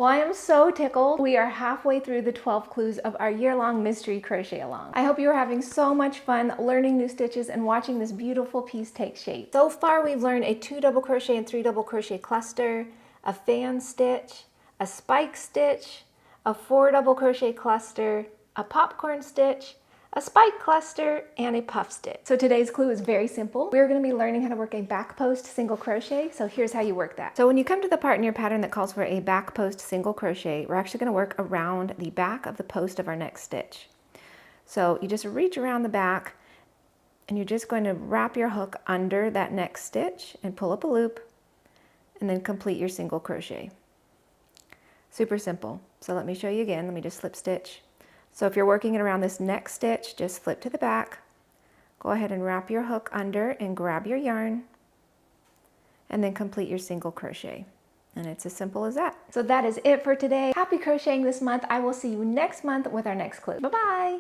Well, I am so tickled. We are halfway through the 12 clues of our year-long Mystery Crochet Along. I hope you are having so much fun learning new stitches and watching this beautiful piece take shape. So far, we've learned a 2 double crochet and 3 double crochet cluster, a fan stitch, a spike stitch, a 4 double crochet cluster, a popcorn stitch, a spike cluster, and a puff stitch. So today's clue is very simple. We're going to be learning how to work a back post single crochet. So here's how you work that. So when you come to the part in your pattern that calls for a back post single crochet, we're actually going to work around the back of the post of our next stitch. So you just reach around the back and you're just going to wrap your hook under that next stitch and pull up a loop and then complete your single crochet. Super simple. So let me show you again. Let me just slip stitch. So if you're working it around this next stitch, just flip to the back, go ahead and wrap your hook under and grab your yarn, and then complete your single crochet. And it's as simple as that. So that is it for today. Happy crocheting this month. I will see you next month with our next clue. Bye-bye.